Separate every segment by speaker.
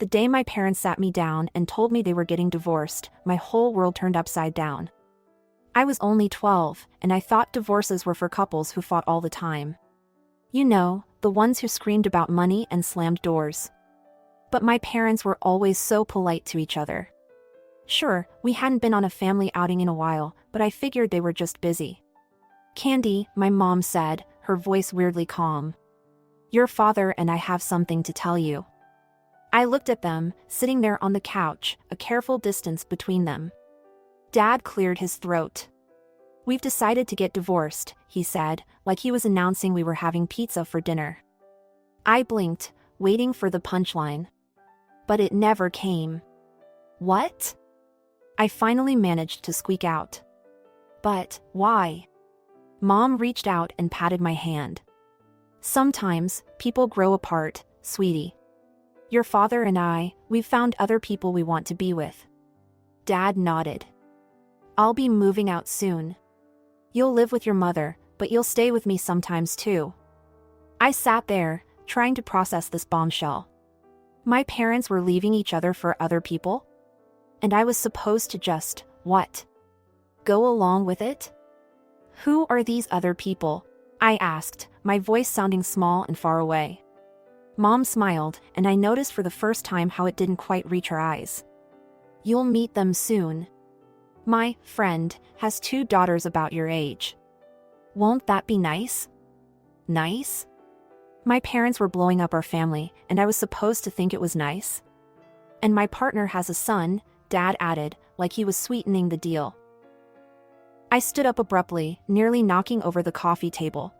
Speaker 1: The day my parents sat me down and told me they were getting divorced, my whole world turned upside down. I was only 12, and I thought divorces were for couples who fought all the time. You know, the ones who screamed about money and slammed doors. But my parents were always so polite to each other. Sure, we hadn't been on a family outing in a while, but I figured they were just busy. "Candy," my mom said, her voice weirdly calm. "Your father and I have something to tell you." I looked at them, sitting there on the couch, a careful distance between them. Dad cleared his throat. "We've decided to get divorced," he said, like he was announcing we were having pizza for dinner. I blinked, waiting for the punchline. But it never came. "What?" I finally managed to squeak out. "But, why?" Mom reached out and patted my hand. "Sometimes, people grow apart, sweetie. Your father and I, we've found other people we want to be with." Dad nodded. "I'll be moving out soon. You'll live with your mother, but you'll stay with me sometimes too." I sat there, trying to process this bombshell. My parents were leaving each other for other people? And I was supposed to just, what? Go along with it? "Who are these other people?" I asked, my voice sounding small and far away. Mom smiled, and I noticed for the first time how it didn't quite reach her eyes. "You'll meet them soon. My friend has 2 daughters about your age. Won't that be nice?" Nice? My parents were blowing up our family, and I was supposed to think it was nice? "And my partner has a son," Dad added, like he was sweetening the deal. I stood up abruptly, nearly knocking over the coffee table.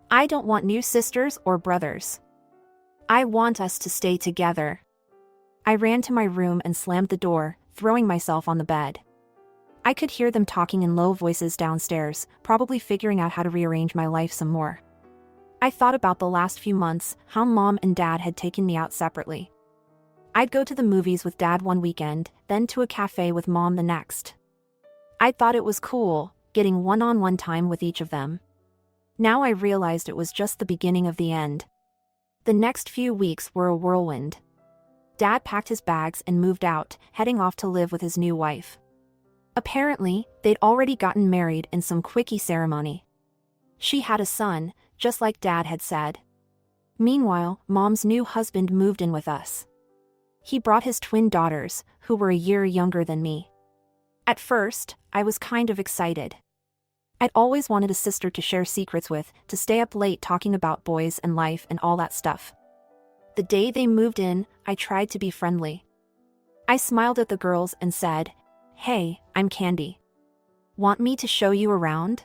Speaker 1: "I don't want new sisters or brothers. I want us to stay together." I ran to my room and slammed the door, throwing myself on the bed. I could hear them talking in low voices downstairs, probably figuring out how to rearrange my life some more. I thought about the last few months, how Mom and Dad had taken me out separately. I'd go to the movies with Dad one weekend, then to a cafe with Mom the next. I thought it was cool, getting one-on-one time with each of them. Now I realized it was just the beginning of the end. The next few weeks were a whirlwind. Dad packed his bags and moved out, heading off to live with his new wife. Apparently, they'd already gotten married in some quickie ceremony. She had a son, just like Dad had said. Meanwhile, Mom's new husband moved in with us. He brought his twin daughters, who were a year younger than me. At first, I was kind of excited. I'd always wanted a sister to share secrets with, to stay up late talking about boys and life and all that stuff. The day they moved in, I tried to be friendly. I smiled at the girls and said, "Hey, I'm Candy. Want me to show you around?"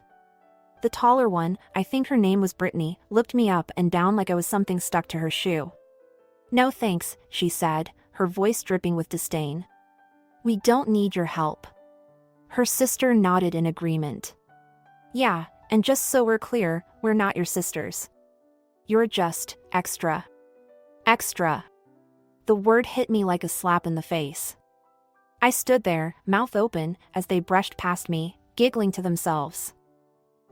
Speaker 1: The taller one, I think her name was Brittany, looked me up and down like I was something stuck to her shoe. "No thanks," she said, her voice dripping with disdain. "We don't need your help." Her sister nodded in agreement. "Yeah, and just so we're clear, we're not your sisters. You're just extra." Extra. The word hit me like a slap in the face. I stood there, mouth open, as they brushed past me, giggling to themselves.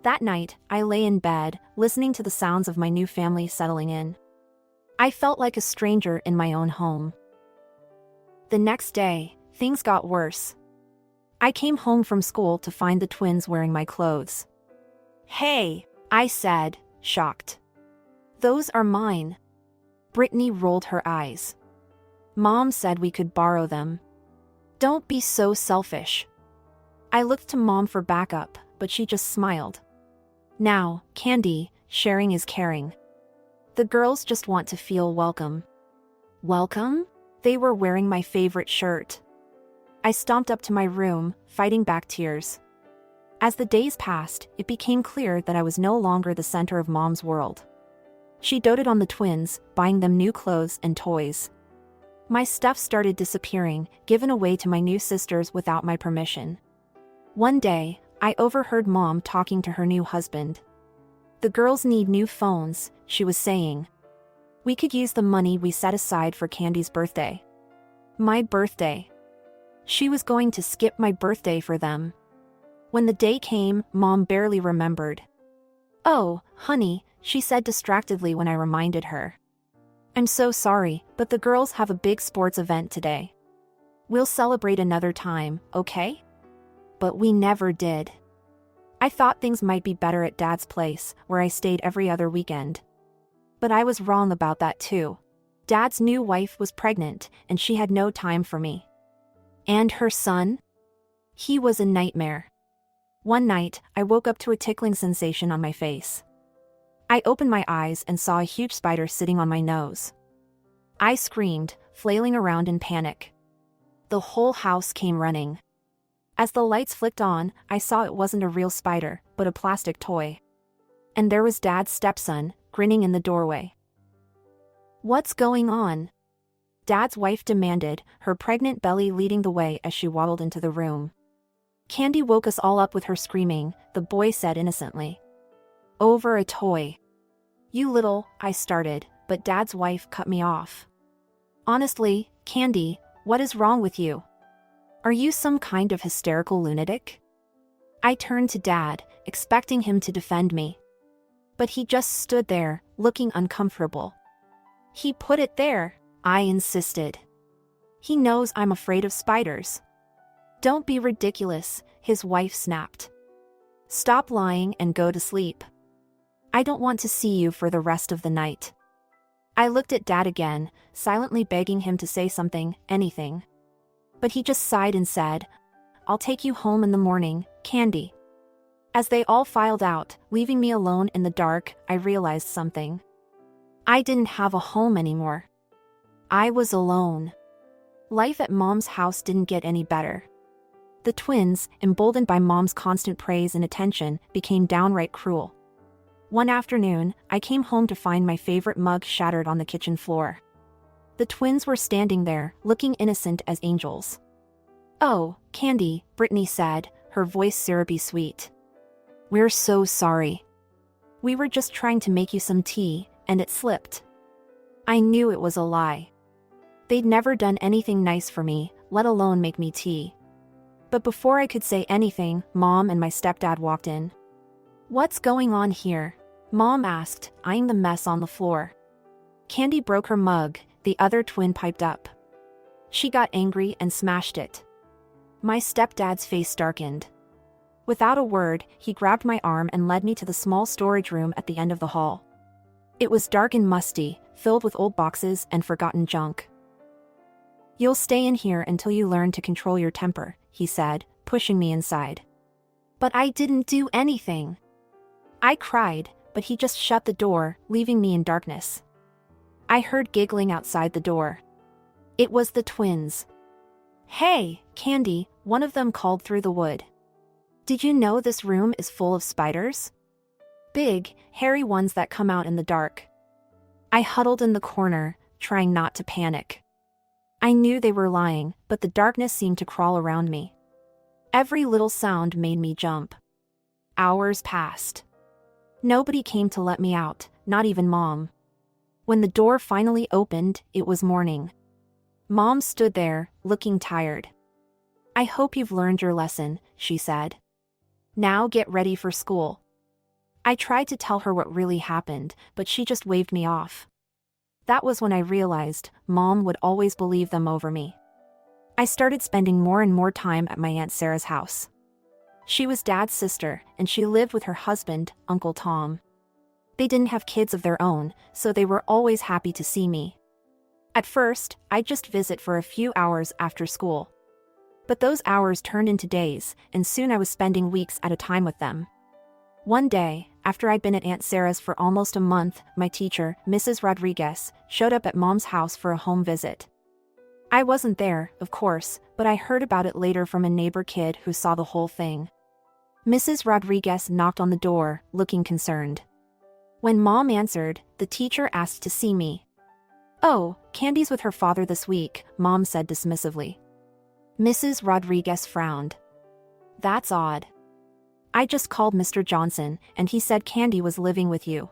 Speaker 1: That night, I lay in bed, listening to the sounds of my new family settling in. I felt like a stranger in my own home. The next day, things got worse. I came home from school to find the twins wearing my clothes. "Hey," I said, shocked. "Those are mine." Brittany rolled her eyes. "Mom said we could borrow them." "Don't be so selfish." I looked to Mom for backup, but she just smiled. "Now, Candy, sharing is caring. The girls just want to feel welcome." Welcome? They were wearing my favorite shirt. I stomped up to my room, fighting back tears. As the days passed, it became clear that I was no longer the center of Mom's world. She doted on the twins, buying them new clothes and toys. My stuff started disappearing, given away to my new sisters without my permission. One day, I overheard Mom talking to her new husband. "The girls need new phones," she was saying. "We could use the money we set aside for Candy's birthday." My birthday. She was going to skip my birthday for them. When the day came, Mom barely remembered. "Oh, honey," she said distractedly when I reminded her. I'm so sorry, but the girls have a big sports event today. We'll celebrate another time, okay? But we never did. I thought things might be better at Dad's place, where I stayed every other weekend. But I was wrong about that too. Dad's new wife was pregnant, and she had no time for me. And her son? He was a nightmare. One night, I woke up to a tickling sensation on my face. I opened my eyes and saw a huge spider sitting on my nose. I screamed, flailing around in panic. The whole house came running. As the lights flicked on, I saw it wasn't a real spider, but a plastic toy. And there was Dad's stepson, grinning in the doorway. "What's going on?" Dad's wife demanded, her pregnant belly leading the way as she waddled into the room. "Candy woke us all up with her screaming," the boy said innocently. "Over a toy." "You little," I started, but Dad's wife cut me off. "Honestly, Candy, what is wrong with you? Are you some kind of hysterical lunatic?" I turned to Dad, expecting him to defend me. But he just stood there, looking uncomfortable. "He put it there," I insisted. "He knows I'm afraid of spiders." "Don't be ridiculous," his wife snapped. "Stop lying and go to sleep. I don't want to see you for the rest of the night." I looked at Dad again, silently begging him to say something, anything. But he just sighed and said, "I'll take you home in the morning, Candy." As they all filed out, leaving me alone in the dark, I realized something. I didn't have a home anymore. I was alone. Life at Mom's house didn't get any better. The twins, emboldened by Mom's constant praise and attention, became downright cruel. One afternoon, I came home to find my favorite mug shattered on the kitchen floor. The twins were standing there, looking innocent as angels. "Oh, Candy," Brittany said, her voice syrupy sweet. "We're so sorry. We were just trying to make you some tea, and it slipped." I knew it was a lie. They'd never done anything nice for me, let alone make me tea. But before I could say anything, Mom and my stepdad walked in. "What's going on here?" Mom asked, eyeing the mess on the floor. "Candy broke her mug," the other twin piped up. "She got angry and smashed it." My stepdad's face darkened. Without a word, he grabbed my arm and led me to the small storage room at the end of the hall. It was dark and musty, filled with old boxes and forgotten junk. "You'll stay in here until you learn to control your temper," he said, pushing me inside. "But I didn't do anything." I cried, but he just shut the door, leaving me in darkness. I heard giggling outside the door. It was the twins. "Hey, Candy," one of them called through the wood. "Did you know this room is full of spiders? Big, hairy ones that come out in the dark." I huddled in the corner, trying not to panic. I knew they were lying, but the darkness seemed to crawl around me. Every little sound made me jump. Hours passed. Nobody came to let me out, not even Mom. When the door finally opened, it was morning. Mom stood there, looking tired. "I hope you've learned your lesson," she said. "Now get ready for school." I tried to tell her what really happened, but she just waved me off. That was when I realized Mom would always believe them over me. I started spending more and more time at my Aunt Sarah's house. She was Dad's sister, and she lived with her husband, Uncle Tom. They didn't have kids of their own, so they were always happy to see me. At first, I'd just visit for a few hours after school. But those hours turned into days, and soon I was spending weeks at a time with them. One day, after I'd been at Aunt Sarah's for almost a month, my teacher, Mrs. Rodriguez, showed up at Mom's house for a home visit. I wasn't there, of course, but I heard about it later from a neighbor kid who saw the whole thing. Mrs. Rodriguez knocked on the door, looking concerned. When Mom answered, the teacher asked to see me. "Oh, Candy's with her father this week," Mom said dismissively. Mrs. Rodriguez frowned. "That's odd. I just called Mr. Johnson, and he said Candy was living with you."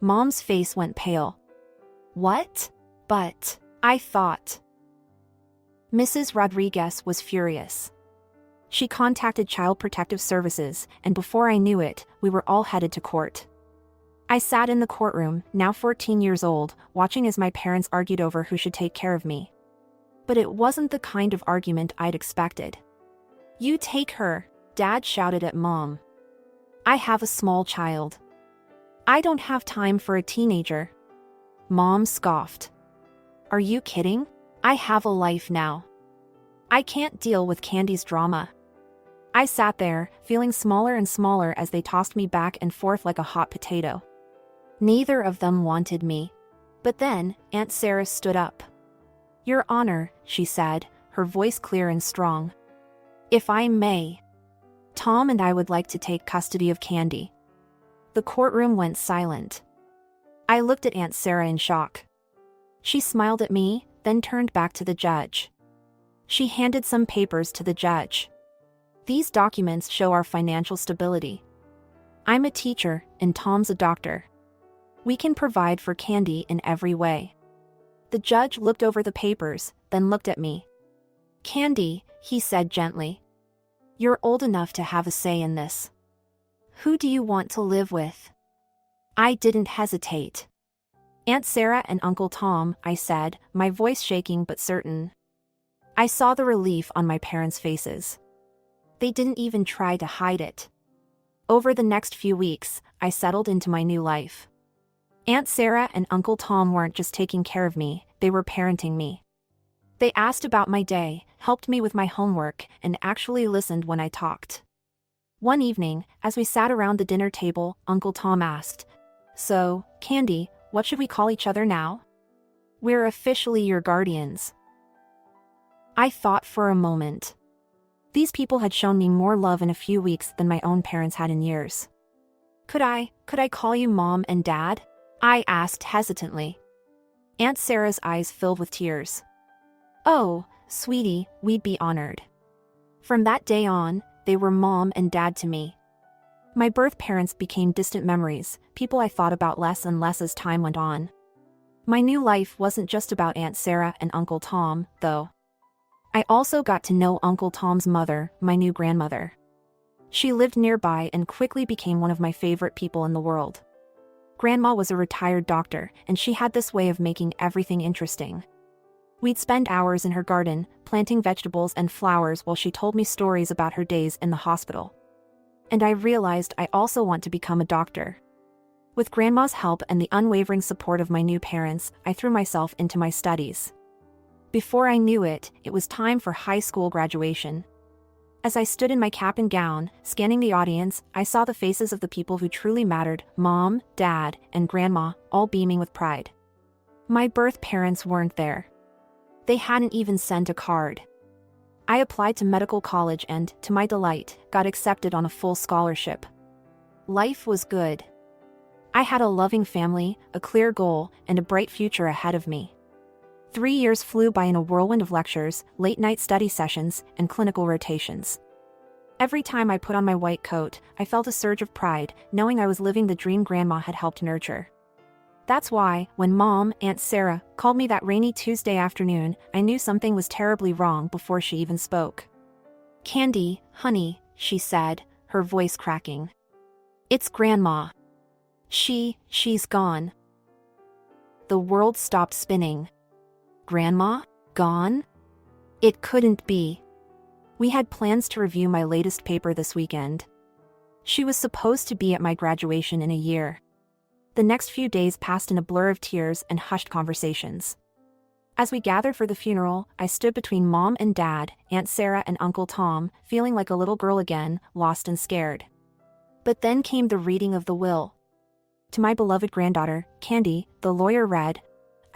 Speaker 1: Mom's face went pale. "What? But, I thought..." Mrs. Rodriguez was furious. She contacted Child Protective Services, and before I knew it, we were all headed to court. I sat in the courtroom, now 14 years old, watching as my parents argued over who should take care of me. But it wasn't the kind of argument I'd expected. "You take her," Dad shouted at Mom. "I have a small child. I don't have time for a teenager." Mom scoffed. "Are you kidding? I have a life now. I can't deal with Candy's drama." I sat there, feeling smaller and smaller as they tossed me back and forth like a hot potato. Neither of them wanted me. But then, Aunt Sarah stood up. "Your Honor," she said, her voice clear and strong. "If I may, Tom and I would like to take custody of Candy." The courtroom went silent. I looked at Aunt Sarah in shock. She smiled at me, then turned back to the judge. She handed some papers to the judge. "These documents show our financial stability. I'm a teacher, and Tom's a doctor. We can provide for Candy in every way." The judge looked over the papers, then looked at me. "Candy," he said gently, "you're old enough to have a say in this. Who do you want to live with?" I didn't hesitate. "Aunt Sarah and Uncle Tom," I said, my voice shaking but certain. I saw the relief on my parents' faces. They didn't even try to hide it. Over the next few weeks, I settled into my new life. Aunt Sarah and Uncle Tom weren't just taking care of me, they were parenting me. They asked about my day, helped me with my homework, and actually listened when I talked. One evening, as we sat around the dinner table, Uncle Tom asked, "So, Candy, what should we call each other now?" "We're officially your guardians." I thought for a moment. These people had shown me more love in a few weeks than my own parents had in years. Could I call you Mom and Dad?" I asked hesitantly. Aunt Sarah's eyes filled with tears. "Oh, sweetie, we'd be honored." From that day on, they were Mom and Dad to me. My birth parents became distant memories, people I thought about less and less as time went on. My new life wasn't just about Aunt Sarah and Uncle Tom, though. I also got to know Uncle Tom's mother, my new grandmother. She lived nearby and quickly became one of my favorite people in the world. Grandma was a retired doctor, and she had this way of making everything interesting. We'd spend hours in her garden, planting vegetables and flowers while she told me stories about her days in the hospital. And I realized I also want to become a doctor. With Grandma's help and the unwavering support of my new parents, I threw myself into my studies. Before I knew it, it was time for high school graduation. As I stood in my cap and gown, scanning the audience, I saw the faces of the people who truly mattered, Mom, Dad, and Grandma, all beaming with pride. My birth parents weren't there. They hadn't even sent a card. I applied to medical college and, to my delight, got accepted on a full scholarship. Life was good. I had a loving family, a clear goal, and a bright future ahead of me. 3 years flew by in a whirlwind of lectures, late-night study sessions, and clinical rotations. Every time I put on my white coat, I felt a surge of pride, knowing I was living the dream Grandma had helped nurture. That's why, when Mom, Aunt Sarah, called me that rainy Tuesday afternoon, I knew something was terribly wrong before she even spoke. "Candy, honey," she said, her voice cracking. "It's Grandma. She's gone." The world stopped spinning. Grandma? Gone? It couldn't be. We had plans to review my latest paper this weekend. She was supposed to be at my graduation in a year. The next few days passed in a blur of tears and hushed conversations. As we gathered for the funeral, I stood between Mom and Dad, Aunt Sarah and Uncle Tom, feeling like a little girl again, lost and scared. But then came the reading of the will. To my beloved granddaughter, Candy, the lawyer read,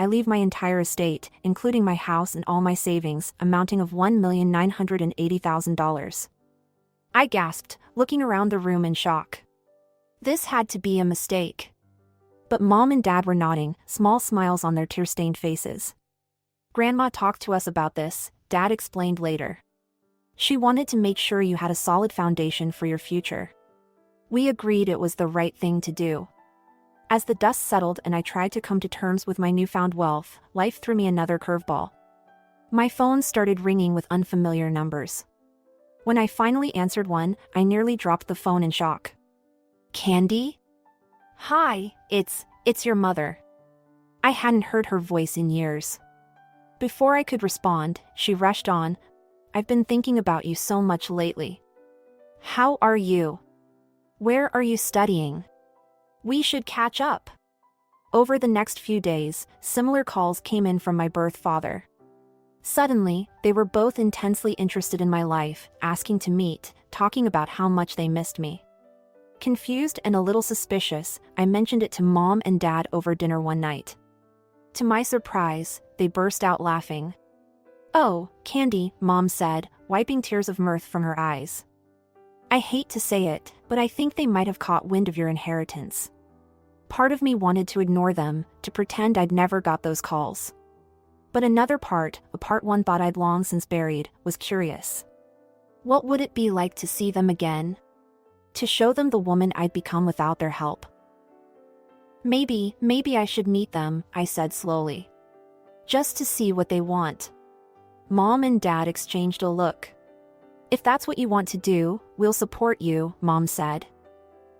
Speaker 1: "I leave my entire estate, including my house and all my savings, amounting of $1,980,000. I gasped, looking around the room in shock. This had to be a mistake. But Mom and Dad were nodding, small smiles on their tear-stained faces. "Grandma talked to us about this," Dad explained later. "She wanted to make sure you had a solid foundation for your future. We agreed it was the right thing to do." As the dust settled and I tried to come to terms with my newfound wealth, life threw me another curveball. My phone started ringing with unfamiliar numbers. When I finally answered one, I nearly dropped the phone in shock. "Candy? Hi, it's your mother. I hadn't heard her voice in years. Before I could respond, she rushed on. I've been thinking about you so much lately. How are you? Where are you studying? We should catch up. Over the next few days, similar calls came in from my birth father. Suddenly, they were both intensely interested in my life, asking to meet, talking about how much they missed me. Confused and a little suspicious, I mentioned it to Mom and Dad over dinner one night. To my surprise, they burst out laughing. "Oh, Candy," Mom said, wiping tears of mirth from her eyes. "I hate to say it, but I think they might have caught wind of your inheritance." Part of me wanted to ignore them, to pretend I'd never got those calls. But another part, a part one thought I'd long since buried, was curious. What would it be like to see them again? To show them the woman I'd become without their help? Maybe I should meet them, I said slowly. Just to see what they want. Mom and Dad exchanged a look. "If that's what you want to do, we'll support you," Mom said.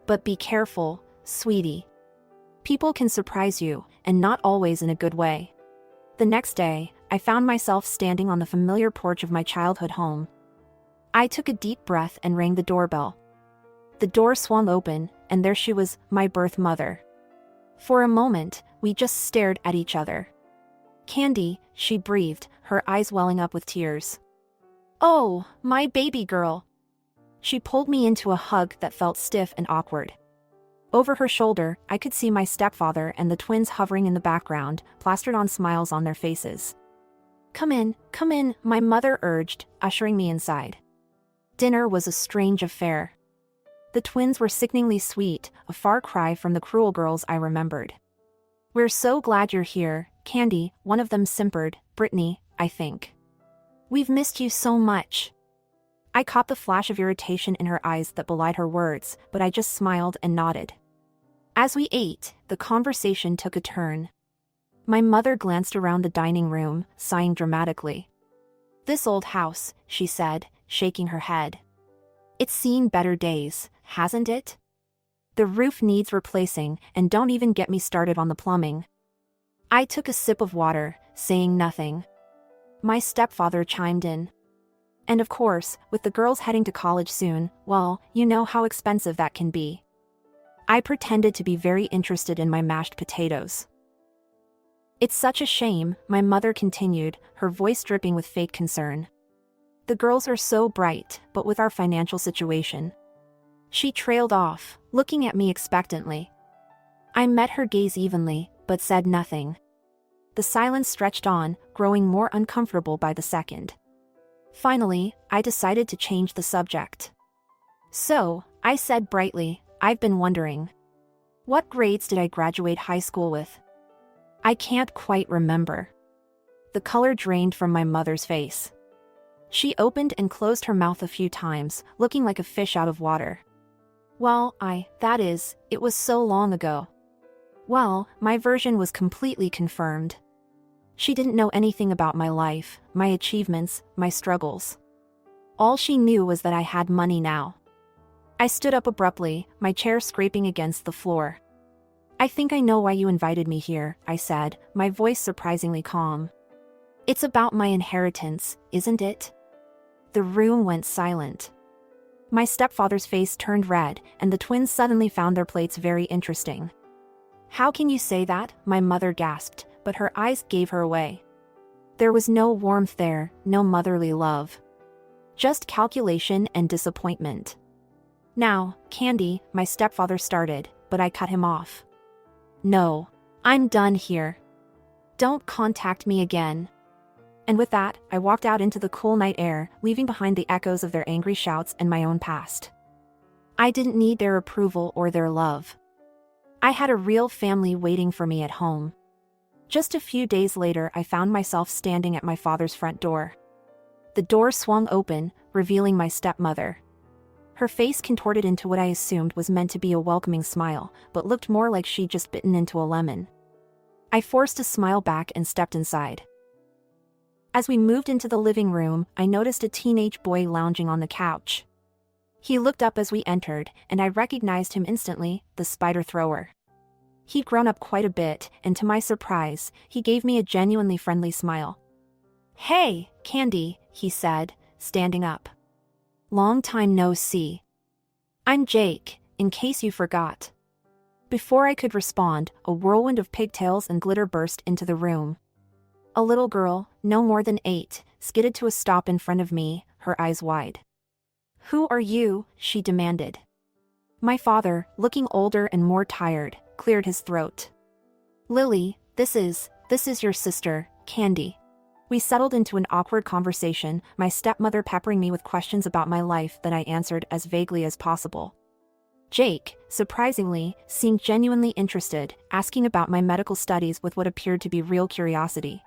Speaker 1: "But be careful, sweetie. People can surprise you, and not always in a good way." The next day, I found myself standing on the familiar porch of my childhood home. I took a deep breath and rang the doorbell. The door swung open, and there she was, my birth mother. For a moment, we just stared at each other. "Candy," she breathed, her eyes welling up with tears. "Oh, my baby girl." She pulled me into a hug that felt stiff and awkward. Over her shoulder, I could see my stepfather and the twins hovering in the background, plastered on smiles on their faces. Come in," my mother urged, ushering me inside. Dinner was a strange affair. The twins were sickeningly sweet, a far cry from the cruel girls I remembered. "We're so glad you're here, Candy," one of them simpered, "Brittany, I think. We've missed you so much." I caught the flash of irritation in her eyes that belied her words, but I just smiled and nodded. As we ate, the conversation took a turn. My mother glanced around the dining room, sighing dramatically. "This old house," she said, shaking her head. "It's seen better days, hasn't it? The roof needs replacing, and don't even get me started on the plumbing." I took a sip of water, saying nothing. My stepfather chimed in. "And of course, with the girls heading to college soon, well, you know how expensive that can be." I pretended to be very interested in my mashed potatoes. "It's such a shame," my mother continued, her voice dripping with fake concern. "The girls are so bright, but with our financial situation." She trailed off, looking at me expectantly. I met her gaze evenly, but said nothing. The silence stretched on, growing more uncomfortable by the second. Finally, I decided to change the subject. "So," I said brightly, "I've been wondering. What grades did I graduate high school with?" "I can't quite remember." The color drained from my mother's face. She opened and closed her mouth a few times, looking like a fish out of water. "Well, it was so long ago." Well, my version was completely confirmed. She didn't know anything about my life, my achievements, my struggles. All she knew was that I had money now. I stood up abruptly, my chair scraping against the floor. "I think I know why you invited me here," I said, my voice surprisingly calm. "It's about my inheritance, isn't it?" The room went silent. My stepfather's face turned red, and the twins suddenly found their plates very interesting. "How can you say that?" my mother gasped, but her eyes gave her away. There was no warmth there, no motherly love. Just calculation and disappointment. "Now, Candy," my stepfather started, but I cut him off. "No. I'm done here. Don't contact me again." And with that, I walked out into the cool night air, leaving behind the echoes of their angry shouts and my own past. I didn't need their approval or their love. I had a real family waiting for me at home. Just a few days later, I found myself standing at my father's front door. The door swung open, revealing my stepmother. Her face contorted into what I assumed was meant to be a welcoming smile, but looked more like she'd just bitten into a lemon. I forced a smile back and stepped inside. As we moved into the living room, I noticed a teenage boy lounging on the couch. He looked up as we entered, and I recognized him instantly, the spider thrower. He'd grown up quite a bit, and to my surprise, he gave me a genuinely friendly smile. "Hey, Candy," he said, standing up. "Long time no see. I'm Jake, in case you forgot." Before I could respond, a whirlwind of pigtails and glitter burst into the room. A little girl, no more than 8, skidded to a stop in front of me, her eyes wide. "Who are you?" she demanded. My father, looking older and more tired, cleared his throat. "Lily, this is your sister, Candy." We settled into an awkward conversation, my stepmother peppering me with questions about my life that I answered as vaguely as possible. Jake, surprisingly, seemed genuinely interested, asking about my medical studies with what appeared to be real curiosity.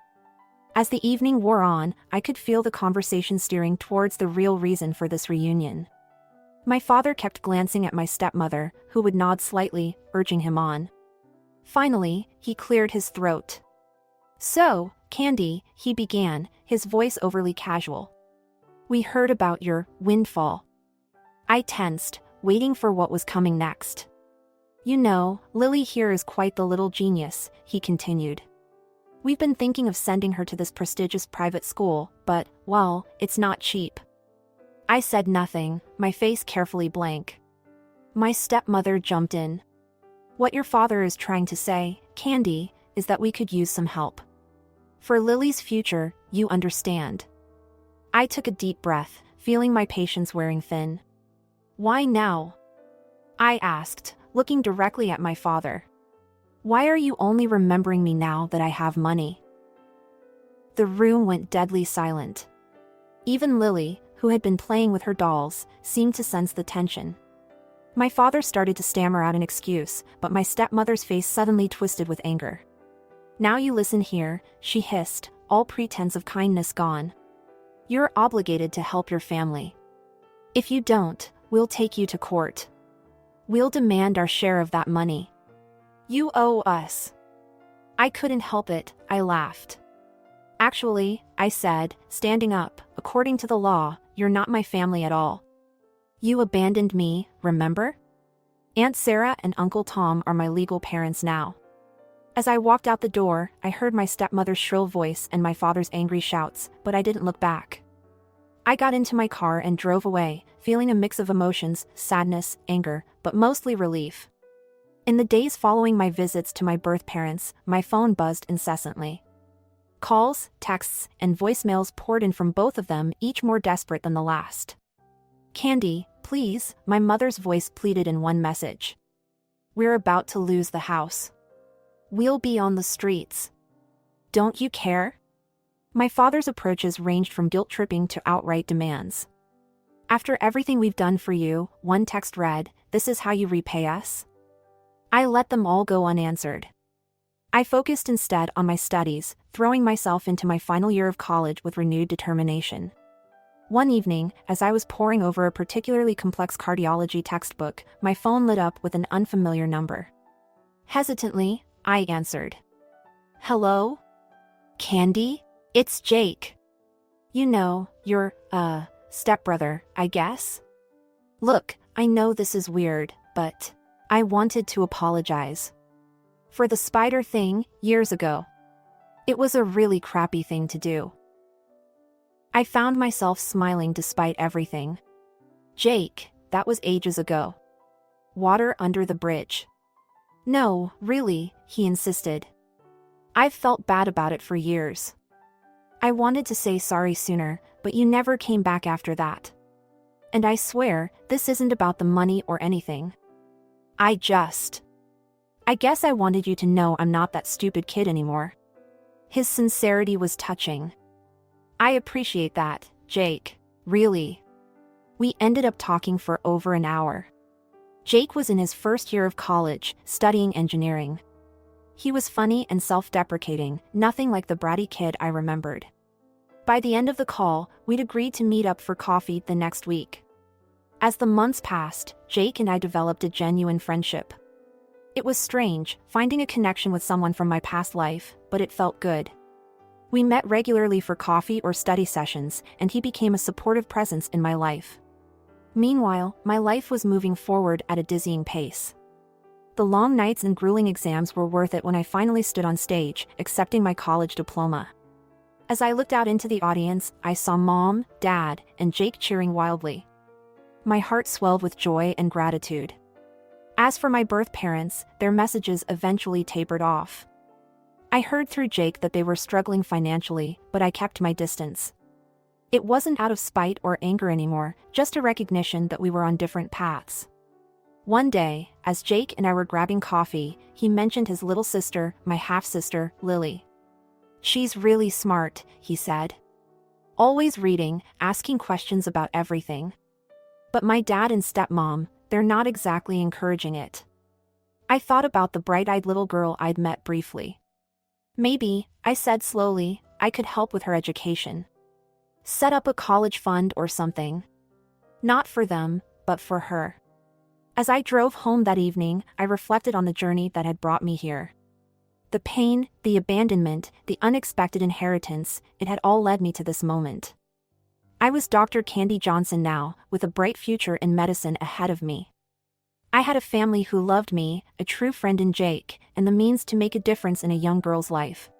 Speaker 1: As the evening wore on, I could feel the conversation steering towards the real reason for this reunion. My father kept glancing at my stepmother, who would nod slightly, urging him on. Finally, he cleared his throat. "So, Candy," he began, his voice overly casual. "We heard about your windfall." I tensed, waiting for what was coming next. "You know, Lily here is quite the little genius," he continued. "We've been thinking of sending her to this prestigious private school, but, well, it's not cheap." I said nothing, my face carefully blank. My stepmother jumped in. "What your father is trying to say, Candy, is that we could use some help. For Lily's future, you understand." I took a deep breath, feeling my patience wearing thin. "Why now?" I asked, looking directly at my father. "Why are you only remembering me now that I have money?" The room went deadly silent. Even Lily, who had been playing with her dolls, seemed to sense the tension. My father started to stammer out an excuse, but my stepmother's face suddenly twisted with anger. "Now you listen here," she hissed, all pretense of kindness gone. "You're obligated to help your family. If you don't, we'll take you to court. We'll demand our share of that money. You owe us." I couldn't help it, I laughed. "Actually," I said, standing up, "according to the law, you're not my family at all. You abandoned me, remember? Aunt Sarah and Uncle Tom are my legal parents now." As I walked out the door, I heard my stepmother's shrill voice and my father's angry shouts, but I didn't look back. I got into my car and drove away, feeling a mix of emotions, sadness, anger, but mostly relief. In the days following my visits to my birth parents, my phone buzzed incessantly. Calls, texts, and voicemails poured in from both of them, each more desperate than the last. "Candy, please," my mother's voice pleaded in one message. "We're about to lose the house. We'll be on the streets. Don't you care?" My father's approaches ranged from guilt-tripping to outright demands. "After everything we've done for you," one text read, "this is how you repay us?" I let them all go unanswered. I focused instead on my studies, throwing myself into my final year of college with renewed determination. One evening, as I was poring over a particularly complex cardiology textbook, my phone lit up with an unfamiliar number. Hesitantly, I answered. "Hello? Candy? It's Jake. You know, your, stepbrother, I guess? Look, I know this is weird, but I wanted to apologize for the spider thing years ago. It was a really crappy thing to do." I found myself smiling despite everything. "Jake, that was ages ago. Water under the bridge." "No, really," he insisted. "I've felt bad about it for years. I wanted to say sorry sooner, but you never came back after that. And I swear, this isn't about the money or anything. I guess I wanted you to know I'm not that stupid kid anymore." His sincerity was touching. "I appreciate that, Jake, really." We ended up talking for over an hour. Jake was in his first year of college, studying engineering. He was funny and self-deprecating, nothing like the bratty kid I remembered. By the end of the call, we'd agreed to meet up for coffee the next week. As the months passed, Jake and I developed a genuine friendship. It was strange, finding a connection with someone from my past life, but it felt good. We met regularly for coffee or study sessions, and he became a supportive presence in my life. Meanwhile, my life was moving forward at a dizzying pace. The the long nights and grueling exams were worth it when I finally stood on stage, accepting my college diploma. As I looked out into the audience, I saw Mom, Dad, and Jake cheering wildly. My heart swelled with joy and gratitude. As for my birth parents, their messages eventually tapered off. I heard through Jake that they were struggling financially, but I kept my distance. It wasn't out of spite or anger anymore, just a recognition that we were on different paths. One day, as Jake and I were grabbing coffee, he mentioned his little sister, my half-sister, Lily. "She's really smart," he said. "Always reading, asking questions about everything. But my dad and stepmom, they're not exactly encouraging it." I thought about the bright-eyed little girl I'd met briefly. "Maybe," I said slowly, "I could help with her education. Set up a college fund or something. Not for them, but for her." As I drove home that evening, I reflected on the journey that had brought me here. The pain, the abandonment, the unexpected inheritance, it had all led me to this moment. I was Dr. Candy Johnson now, with a bright future in medicine ahead of me. I had a family who loved me, a true friend in Jake, and the means to make a difference in a young girl's life.